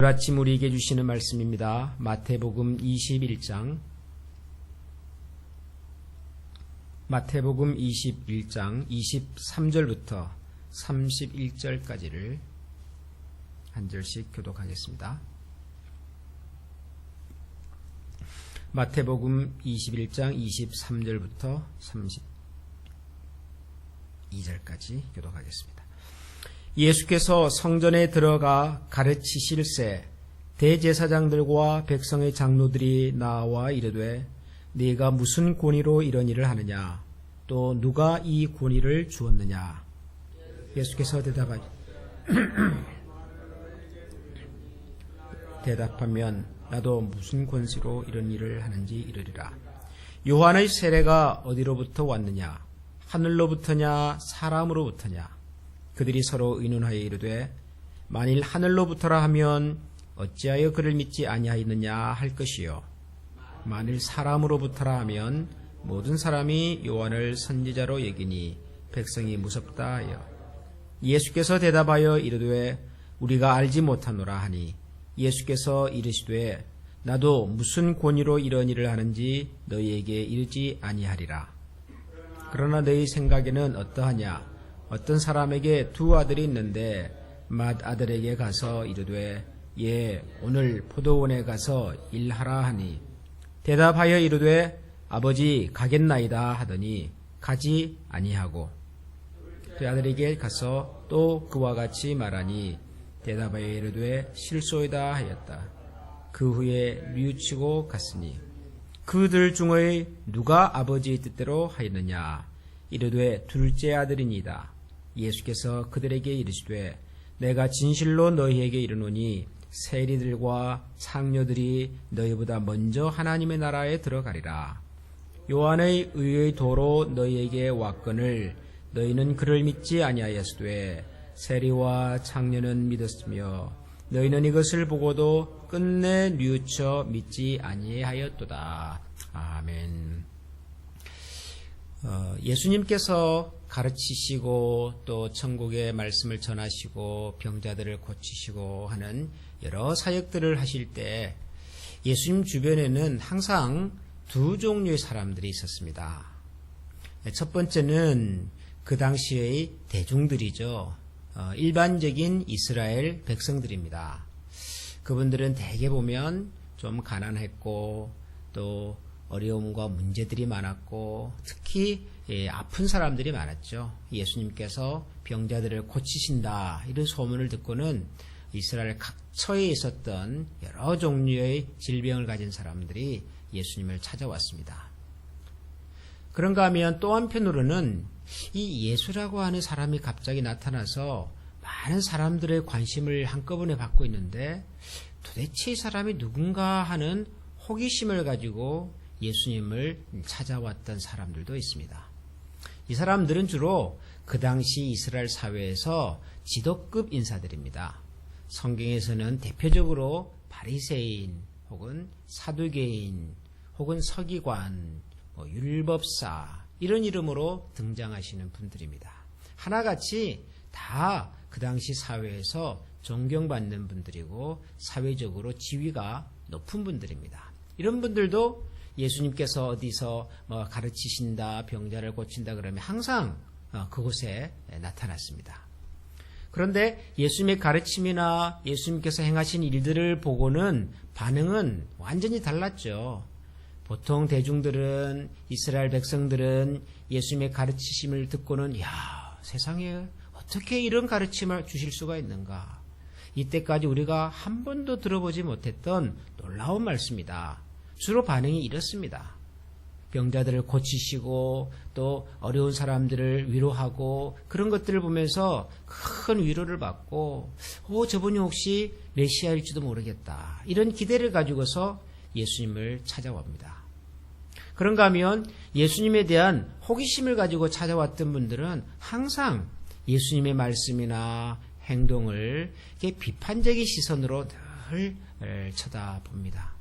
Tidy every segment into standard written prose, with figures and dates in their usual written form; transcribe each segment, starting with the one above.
오늘 아침 우리에게 주시는 말씀입니다. 마태복음 21장 23절부터 31절까지를 한 절씩 교독하겠습니다. 마태복음 21장 23절부터 32절까지 교독하겠습니다. 예수께서 성전에 들어가 가르치실새 대제사장들과 백성의 장로들이 나와 이르되 네가 무슨 권위로 이런 일을 하느냐? 또 누가 이 권위를 주었느냐? 예수께서 대답하면 나도 무슨 권세로 이런 일을 하는지 이르리라. 요한의 세례가 어디로부터 왔느냐? 하늘로부터냐 사람으로부터냐? 그들이 서로 의논하여 이르되 만일 하늘로부터라 하면 어찌하여 그를 믿지 아니하였느냐 할 것이요 만일 사람으로부터라 하면 모든 사람이 요한을 선지자로 여기니 백성이 무섭다 하여 예수께서 대답하여 이르되 우리가 알지 못하노라 하니 예수께서 이르시되 나도 무슨 권위로 이런 일을 하는지 너희에게 이르지 아니하리라. 그러나 너희 생각에는 어떠하냐? 어떤 사람에게 두 아들이 있는데 맏아들에게 가서 이르되 예 오늘 포도원에 가서 일하라 하니 대답하여 이르되 아버지 가겠나이다 하더니 가지 아니하고 그 아들에게 가서 또 그와 같이 말하니 대답하여 이르되 실소이다 하였다. 그 후에 뉘우치고 갔으니 그들 중의 누가 아버지의 뜻대로 하였느냐? 이르되 둘째 아들이니이다. 예수께서 그들에게 이르시되 내가 진실로 너희에게 이르노니 세리들과 상녀들이 너희보다 먼저 하나님의 나라에 들어가리라. 요한의 의의 도로 너희에게 왔거늘 너희는 그를 믿지 아니하였으되 세리와 창녀는 믿었으며 너희는 이것을 보고도 끝내 뉘우쳐 믿지 아니하였도다. 아멘. 예수님께서 가르치시고 또 천국의 말씀을 전하시고 병자들을 고치시고 하는 여러 사역들을 하실 때 예수님 주변에는 항상 두 종류의 사람들이 있었습니다. 첫 번째는 그 당시의 대중들이죠. 일반적인 이스라엘 백성들입니다. 그분들은 대개 보면 좀 가난했고 또 어려움과 문제들이 많았고 특히 아픈 사람들이 많았죠. 예수님께서 병자들을 고치신다 이런 소문을 듣고는 이스라엘 각처에 있었던 여러 종류의 질병을 가진 사람들이 예수님을 찾아왔습니다. 그런가 하면 또 한편으로는 이 예수라고 하는 사람이 갑자기 나타나서 많은 사람들의 관심을 한꺼번에 받고 있는데 도대체 이 사람이 누군가 하는 호기심을 가지고 예수님을 찾아왔던 사람들도 있습니다. 이 사람들은 주로 그 당시 이스라엘 사회에서 지도급 인사들입니다. 성경에서는 대표적으로 바리새인 혹은 사두개인 혹은 서기관, 율법사 이런 이름으로 등장하시는 분들입니다. 하나같이 다 그 당시 사회에서 존경받는 분들이고 사회적으로 지위가 높은 분들입니다. 이런 분들도 예수님께서 어디서 가르치신다, 병자를 고친다 그러면 항상 그곳에 나타났습니다. 그런데 예수님의 가르침이나 예수님께서 행하신 일들을 보고는 반응은 완전히 달랐죠. 보통 대중들은 이스라엘 백성들은 예수님의 가르치심을 듣고는 야 세상에 어떻게 이런 가르침을 주실 수가 있는가. 이때까지 우리가 한 번도 들어보지 못했던 놀라운 말씀이다. 주로 반응이 이렇습니다. 병자들을 고치시고 또 어려운 사람들을 위로하고 그런 것들을 보면서 큰 위로를 받고 저분이 혹시 메시아일지도 모르겠다. 이런 기대를 가지고서 예수님을 찾아옵니다. 그런가 하면 예수님에 대한 호기심을 가지고 찾아왔던 분들은 항상 예수님의 말씀이나 행동을 이렇게 비판적인 시선으로 늘 쳐다봅니다.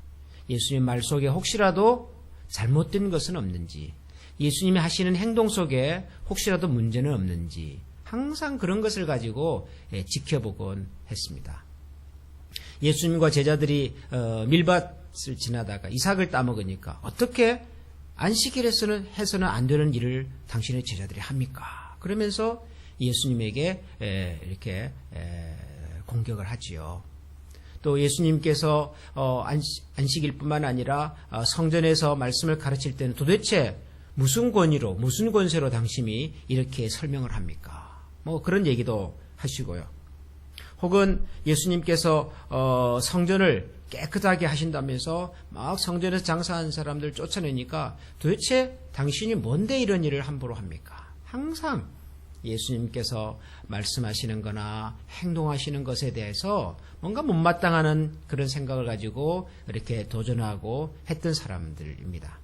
예수님 말 속에 혹시라도 잘못된 것은 없는지, 예수님이 하시는 행동 속에 혹시라도 문제는 없는지 항상 그런 것을 가지고 지켜보곤 했습니다. 예수님과 제자들이 밀밭을 지나다가 이삭을 따먹으니까 어떻게 안식일에서는 해서는 안 되는 일을 당신의 제자들이 합니까? 그러면서 예수님에게 이렇게 공격을 하지요. 또 예수님께서 안식일뿐만 아니라 성전에서 말씀을 가르칠 때는 도대체 무슨 권위로, 무슨 권세로 당신이 이렇게 설명을 합니까? 뭐 그런 얘기도 하시고요. 혹은 예수님께서 성전을 깨끗하게 하신다면서 막 성전에서 장사하는 사람들 쫓아내니까 도대체 당신이 뭔데 이런 일을 함부로 합니까? 항상 예수님께서 말씀하시는 거나 행동하시는 것에 대해서 뭔가 못마땅하는 그런 생각을 가지고 이렇게 도전하고 했던 사람들입니다.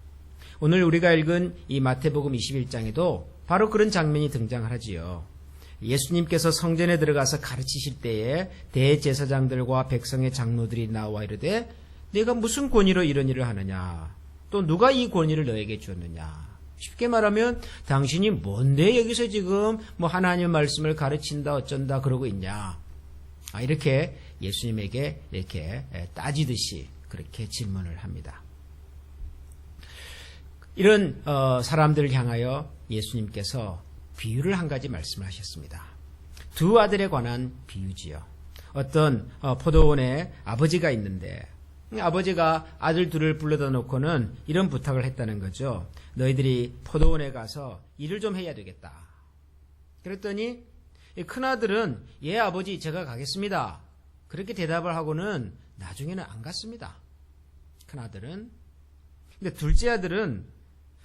오늘 우리가 읽은 이 마태복음 21장에도 바로 그런 장면이 등장을 하지요. 예수님께서 성전에 들어가서 가르치실 때에 대제사장들과 백성의 장로들이 나와 이르되 내가 무슨 권위로 이런 일을 하느냐? 또 누가 이 권위를 너에게 주었느냐? 쉽게 말하면 당신이 뭔데 여기서 지금 뭐 하나님의 말씀을 가르친다 어쩐다 그러고 있냐? 이렇게 예수님에게 이렇게 따지듯이 그렇게 질문을 합니다. 이런 사람들을 향하여 예수님께서 비유를 한 가지 말씀하셨습니다. 두 아들에 관한 비유지요. 어떤 포도원에 아버지가 있는데 아버지가 아들 둘을 불러다 놓고는 이런 부탁을 했다는 거죠. 너희들이 포도원에 가서 일을 좀 해야 되겠다. 그랬더니 큰아들은 예 아버지 제가 가겠습니다. 그렇게 대답을 하고는 나중에는 안 갔습니다. 큰아들은. 근데 둘째 아들은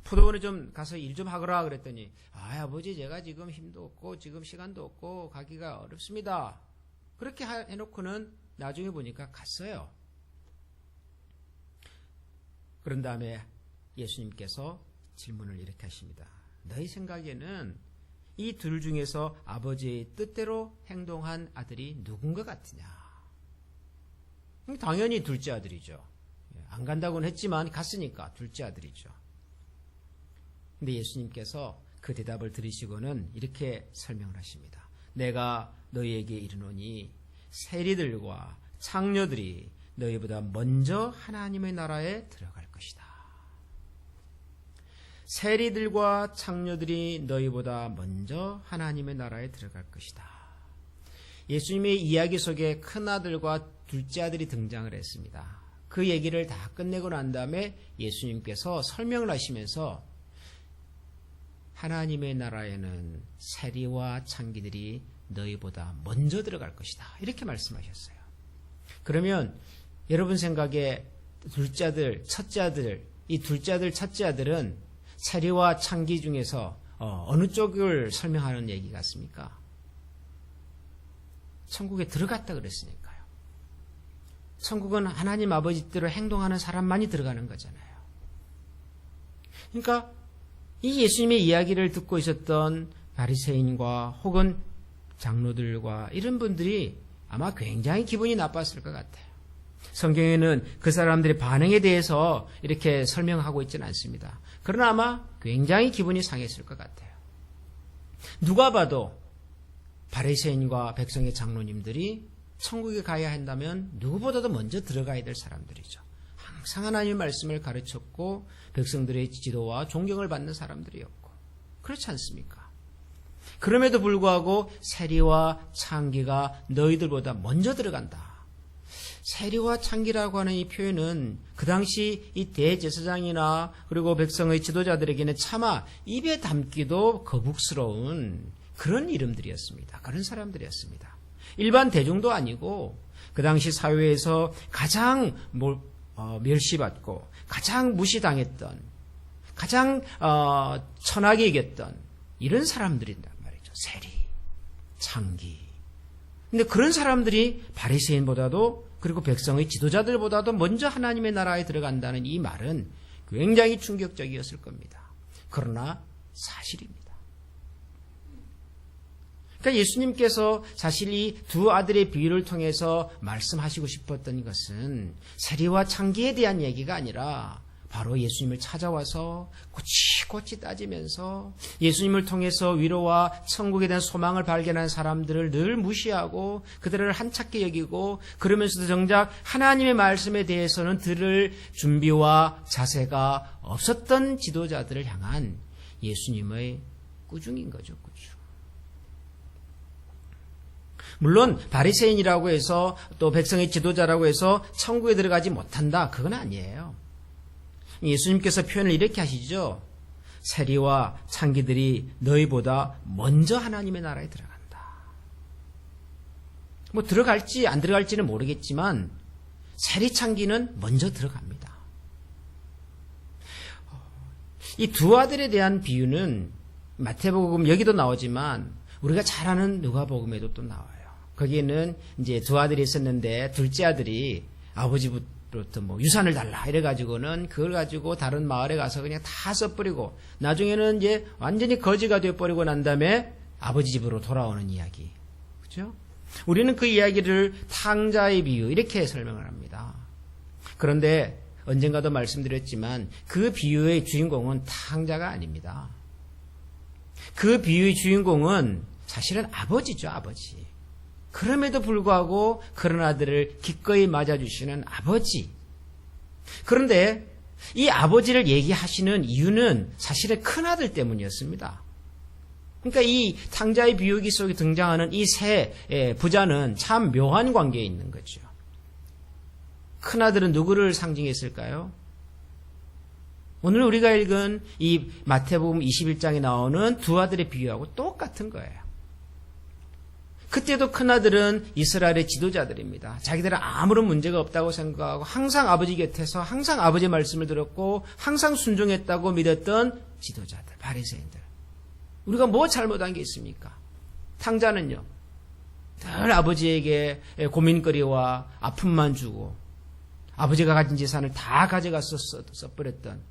포도원에 좀 가서 일 좀 하거라 그랬더니 아버지 제가 지금 힘도 없고 지금 시간도 없고 가기가 어렵습니다. 그렇게 해놓고는 나중에 보니까 갔어요. 그런 다음에 예수님께서 질문을 이렇게 하십니다. 너희 생각에는 이 둘 중에서 아버지의 뜻대로 행동한 아들이 누군 것 같으냐? 당연히 둘째 아들이죠. 안 간다고는 했지만 갔으니까 둘째 아들이죠. 근데 예수님께서 그 대답을 들으시고는 이렇게 설명을 하십니다. 내가 너희에게 이르노니 세리들과 창녀들이 너희보다 먼저 하나님의 나라에 들어갈 것이다. 세리들과 창녀들이 너희보다 먼저 하나님의 나라에 들어갈 것이다. 예수님의 이야기 속에 큰아들과 둘째 아들이 등장을 했습니다. 그 얘기를 다 끝내고 난 다음에 예수님께서 설명을 하시면서 하나님의 나라에는 세리와 창기들이 너희보다 먼저 들어갈 것이다. 이렇게 말씀하셨어요. 그러면 여러분 생각에 둘째 아들, 첫째 아들, 이 둘째 아들, 첫째 아들은 세리와 창기 중에서 어느 쪽을 설명하는 얘기 같습니까? 천국에 들어갔다 그랬으니까요. 천국은 하나님 아버지 뜻대로 행동하는 사람만이 들어가는 거잖아요. 그러니까 이 예수님의 이야기를 듣고 있었던 바리새인과 혹은 장로들과 이런 분들이 아마 굉장히 기분이 나빴을 것 같아요. 성경에는 그 사람들의 반응에 대해서 이렇게 설명하고 있지는 않습니다. 그러나 아마 굉장히 기분이 상했을 것 같아요. 누가 봐도 바리새인과 백성의 장로님들이 천국에 가야 한다면 누구보다도 먼저 들어가야 될 사람들이죠. 항상 하나님의 말씀을 가르쳤고 백성들의 지도와 존경을 받는 사람들이었고 그렇지 않습니까? 그럼에도 불구하고 세리와 창기가 너희들보다 먼저 들어간다. 세리와 창기라고 하는 이 표현은 그 당시 이 대제사장이나 그리고 백성의 지도자들에게는 차마 입에 담기도 거북스러운 그런 이름들이었습니다. 그런 사람들이었습니다. 일반 대중도 아니고 그 당시 사회에서 가장 멸시받고 가장 무시당했던 가장 천하게 여겼던 이런 사람들이란 말이죠. 세리, 창기. 근데 그런 사람들이 바리새인보다도 그리고 백성의 지도자들보다도 먼저 하나님의 나라에 들어간다는 이 말은 굉장히 충격적이었을 겁니다. 그러나 사실입니다. 그러니까 예수님께서 사실 이 두 아들의 비유를 통해서 말씀하시고 싶었던 것은 세리와 창기에 대한 얘기가 아니라 바로 예수님을 찾아와서 꼬치꼬치 따지면서 예수님을 통해서 위로와 천국에 대한 소망을 발견한 사람들을 늘 무시하고 그들을 한착게 여기고 그러면서도 정작 하나님의 말씀에 대해서는 들을 준비와 자세가 없었던 지도자들을 향한 예수님의 꾸중인 거죠. 꾸중. 물론 바리새인이라고 해서 또 백성의 지도자라고 해서 천국에 들어가지 못한다. 그건 아니에요. 예수님께서 표현을 이렇게 하시죠. 세리와 창기들이 너희보다 먼저 하나님의 나라에 들어간다. 뭐 들어갈지 안 들어갈지는 모르겠지만 세리 창기는 먼저 들어갑니다. 이 두 아들에 대한 비유는 마태복음 여기도 나오지만 우리가 잘 아는 누가복음에도 또 나와요. 거기에는 이제 두 아들이 있었는데 둘째 아들이 아버지부터 뭐 유산을 달라 이래가지고는 그걸 가지고 다른 마을에 가서 그냥 다 써버리고 나중에는 이제 완전히 거지가 되어버리고 난 다음에 아버지 집으로 돌아오는 이야기. 그죠? 우리는 그 이야기를 탕자의 비유 이렇게 설명을 합니다. 그런데 언젠가도 말씀드렸지만 그 비유의 주인공은 탕자가 아닙니다. 그 비유의 주인공은 사실은 아버지죠, 아버지. 그럼에도 불구하고 그런 아들을 기꺼이 맞아주시는 아버지. 그런데 이 아버지를 얘기하시는 이유는 사실은 큰아들 때문이었습니다. 그러니까 이 탕자의 비유기 속에 등장하는 이 세 부자는 참 묘한 관계에 있는 거죠. 큰아들은 누구를 상징했을까요? 오늘 우리가 읽은 이 마태복음 21장에 나오는 두 아들의 비유하고 똑같은 거예요. 그때도 큰아들은 이스라엘의 지도자들입니다. 자기들은 아무런 문제가 없다고 생각하고 항상 아버지 곁에서 항상 아버지의 말씀을 들었고 항상 순종했다고 믿었던 지도자들, 바리새인들. 우리가 뭐 잘못한 게 있습니까? 탕자는요. 늘 아버지에게 고민거리와 아픔만 주고 아버지가 가진 재산을 다 가져가서 써버렸던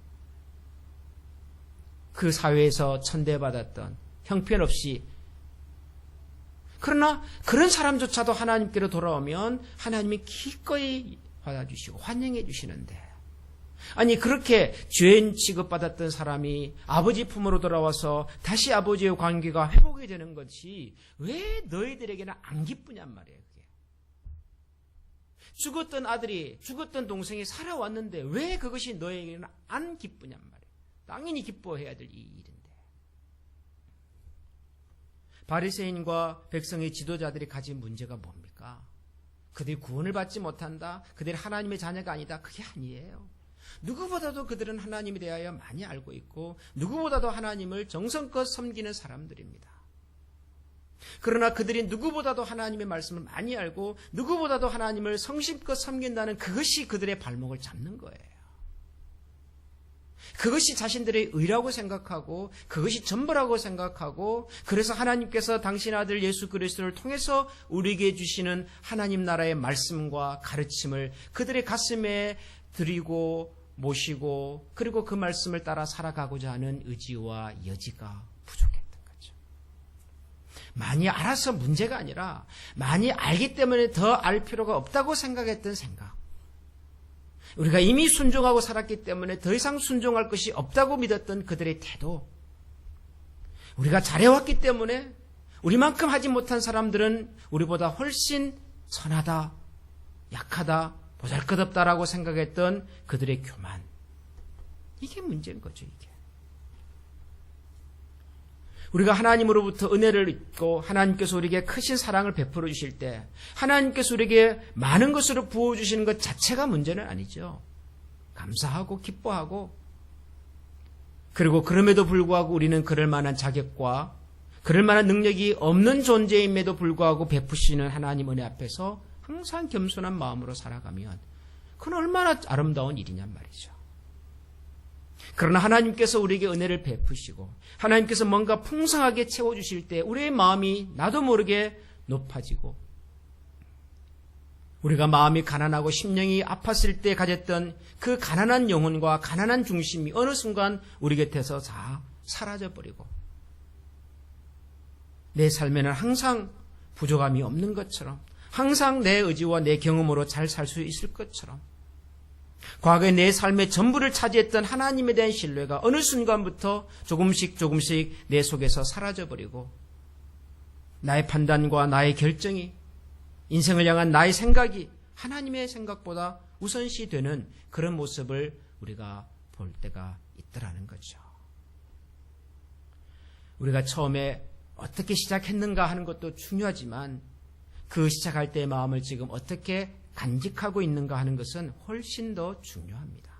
그 사회에서 천대받았던 형편없이 그러나 그런 사람조차도 하나님께로 돌아오면 하나님이 기꺼이 받아주시고 환영해 주시는데 아니 그렇게 죄인 취급받았던 사람이 아버지 품으로 돌아와서 다시 아버지의 관계가 회복이 되는 것이 왜 너희들에게는 안 기쁘냔 말이에요. 그게. 죽었던 아들이 죽었던 동생이 살아왔는데 왜 그것이 너희에게는 안 기쁘냔 말이에요. 당연히 기뻐해야 될 이 일인데. 바리새인과 백성의 지도자들이 가진 문제가 뭡니까? 그들이 구원을 받지 못한다? 그들이 하나님의 자녀가 아니다? 그게 아니에요. 누구보다도 그들은 하나님에 대하여 많이 알고 있고 누구보다도 하나님을 정성껏 섬기는 사람들입니다. 그러나 그들이 누구보다도 하나님의 말씀을 많이 알고 누구보다도 하나님을 성심껏 섬긴다는 그것이 그들의 발목을 잡는 거예요. 그것이 자신들의 의라고 생각하고 그것이 전부라고 생각하고 그래서 하나님께서 당신 아들 예수 그리스도를 통해서 우리에게 주시는 하나님 나라의 말씀과 가르침을 그들의 가슴에 드리고 모시고 그리고 그 말씀을 따라 살아가고자 하는 의지와 여지가 부족했던 거죠. 많이 알아서 문제가 아니라 많이 알기 때문에 더 알 필요가 없다고 생각했던 생각. 우리가 이미 순종하고 살았기 때문에 더 이상 순종할 것이 없다고 믿었던 그들의 태도. 우리가 잘해왔기 때문에 우리만큼 하지 못한 사람들은 우리보다 훨씬 선하다, 약하다, 보잘것없다라고 생각했던 그들의 교만. 이게 문제인 거죠, 이게. 우리가 하나님으로부터 은혜를 입고 하나님께서 우리에게 크신 사랑을 베풀어 주실 때 하나님께서 우리에게 많은 것으로 부어주시는 것 자체가 문제는 아니죠. 감사하고 기뻐하고 그리고 그럼에도 불구하고 우리는 그럴 만한 자격과 그럴 만한 능력이 없는 존재임에도 불구하고 베푸시는 하나님 은혜 앞에서 항상 겸손한 마음으로 살아가면 그건 얼마나 아름다운 일이냔 말이죠. 그러나 하나님께서 우리에게 은혜를 베푸시고 하나님께서 뭔가 풍성하게 채워주실 때 우리의 마음이 나도 모르게 높아지고 우리가 마음이 가난하고 심령이 아팠을 때 가졌던 그 가난한 영혼과 가난한 중심이 어느 순간 우리 곁에서 다 사라져버리고 내 삶에는 항상 부족함이 없는 것처럼 항상 내 의지와 내 경험으로 잘 살 수 있을 것처럼 과거에 내 삶의 전부를 차지했던 하나님에 대한 신뢰가 어느 순간부터 조금씩 내 속에서 사라져버리고 나의 판단과 나의 결정이, 인생을 향한 나의 생각이 하나님의 생각보다 우선시 되는 그런 모습을 우리가 볼 때가 있더라는 거죠. 우리가 처음에 어떻게 시작했는가 하는 것도 중요하지만 그 시작할 때의 마음을 지금 어떻게 간직하고 있는가 하는 것은 훨씬 더 중요합니다.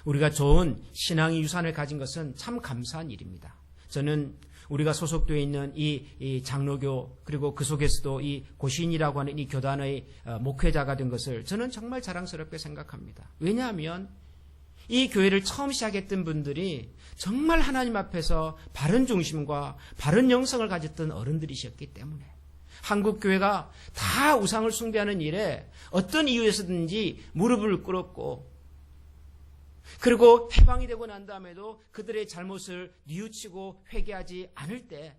우리가 좋은 신앙의 유산을 가진 것은 참 감사한 일입니다. 저는 우리가 소속되어 있는 이 장로교, 그리고 그 속에서도 이 고신이라고 하는 이 교단의 목회자가 된 것을 저는 정말 자랑스럽게 생각합니다. 왜냐하면 이 교회를 처음 시작했던 분들이 정말 하나님 앞에서 바른 중심과 바른 영성을 가졌던 어른들이셨기 때문에 한국 교회가 다 우상을 숭배하는 일에 어떤 이유에서든지 무릎을 꿇었고, 그리고 해방이 되고 난 다음에도 그들의 잘못을 뉘우치고 회개하지 않을 때,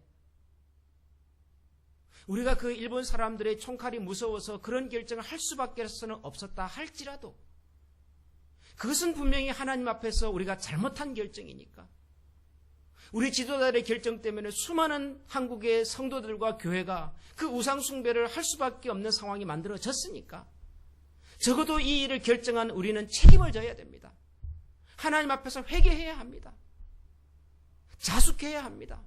우리가 그 일본 사람들의 총칼이 무서워서 그런 결정을 할 수밖에 없었다 할지라도 그것은 분명히 하나님 앞에서 우리가 잘못한 결정이니까, 우리 지도자들의 결정 때문에 수많은 한국의 성도들과 교회가 그 우상 숭배를 할 수밖에 없는 상황이 만들어졌으니까 적어도 이 일을 결정한 우리는 책임을 져야 됩니다. 하나님 앞에서 회개해야 합니다. 자숙해야 합니다.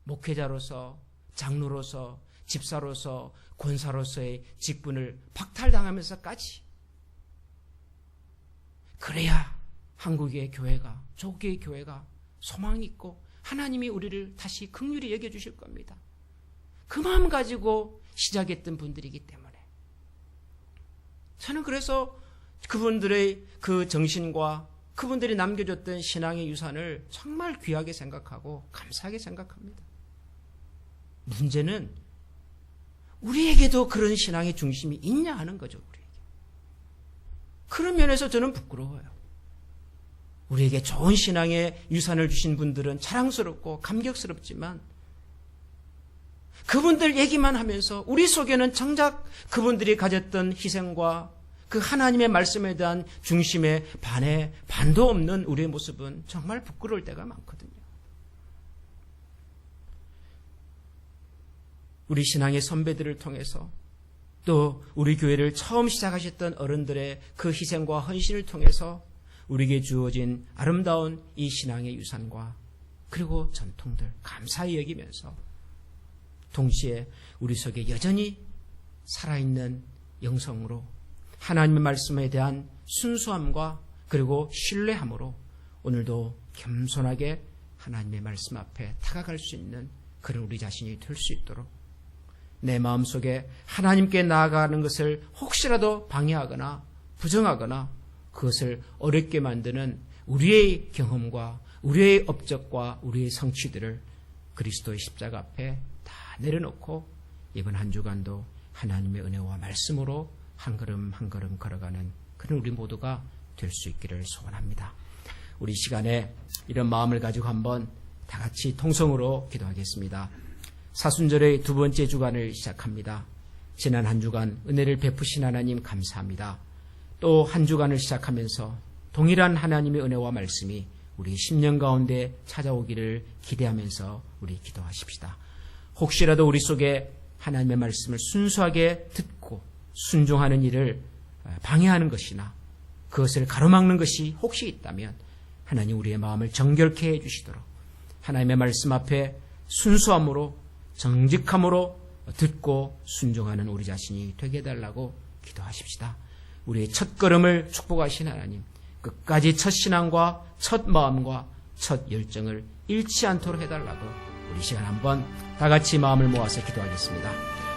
목회자로서, 장로로서, 집사로서, 권사로서의 직분을 박탈당하면서까지, 그래야 한국의 교회가, 조국의 교회가 소망이 있고 하나님이 우리를 다시 긍휼히 여겨주실 겁니다. 그 마음 가지고 시작했던 분들이기 때문에 저는 그래서 그분들의 그 정신과 그분들이 남겨줬던 신앙의 유산을 정말 귀하게 생각하고 감사하게 생각합니다. 문제는 우리에게도 그런 신앙의 중심이 있냐 하는 거죠. 우리에게. 그런 면에서 저는 부끄러워요. 우리에게 좋은 신앙의 유산을 주신 분들은 자랑스럽고 감격스럽지만 그분들 얘기만 하면서 우리 속에는 정작 그분들이 가졌던 희생과 그 하나님의 말씀에 대한 중심에 반도 없는 우리의 모습은 정말 부끄러울 때가 많거든요. 우리 신앙의 선배들을 통해서, 또 우리 교회를 처음 시작하셨던 어른들의 그 희생과 헌신을 통해서 우리에게 주어진 아름다운 이 신앙의 유산과 그리고 전통들 감사히 여기면서, 동시에 우리 속에 여전히 살아있는 영성으로 하나님의 말씀에 대한 순수함과 그리고 신뢰함으로 오늘도 겸손하게 하나님의 말씀 앞에 다가갈 수 있는 그런 우리 자신이 될 수 있도록, 내 마음속에 하나님께 나아가는 것을 혹시라도 방해하거나 부정하거나 그것을 어렵게 만드는 우리의 경험과 우리의 업적과 우리의 성취들을 그리스도의 십자가 앞에 다 내려놓고 이번 한 주간도 하나님의 은혜와 말씀으로 한 걸음 한 걸음 걸어가는 그런 우리 모두가 될 수 있기를 소원합니다. 우리 시간에 이런 마음을 가지고 한번 다 같이 통성으로 기도하겠습니다. 사순절의 두 번째 주간을 시작합니다. 지난 한 주간 은혜를 베푸신 하나님 감사합니다. 또 한 주간을 시작하면서 동일한 하나님의 은혜와 말씀이 우리 10년 가운데 찾아오기를 기대하면서 우리 기도하십시다. 혹시라도 우리 속에 하나님의 말씀을 순수하게 듣고 순종하는 일을 방해하는 것이나 그것을 가로막는 것이 혹시 있다면 하나님 우리의 마음을 정결케 해주시도록 하나님의 말씀 앞에 순수함으로 정직함으로 듣고 순종하는 우리 자신이 되게 해달라고 기도하십시다. 우리의 첫 걸음을 축복하신 하나님, 끝까지 첫 신앙과 첫 마음과 첫 열정을 잃지 않도록 해달라고 우리 시간 한번 다 같이 마음을 모아서 기도하겠습니다.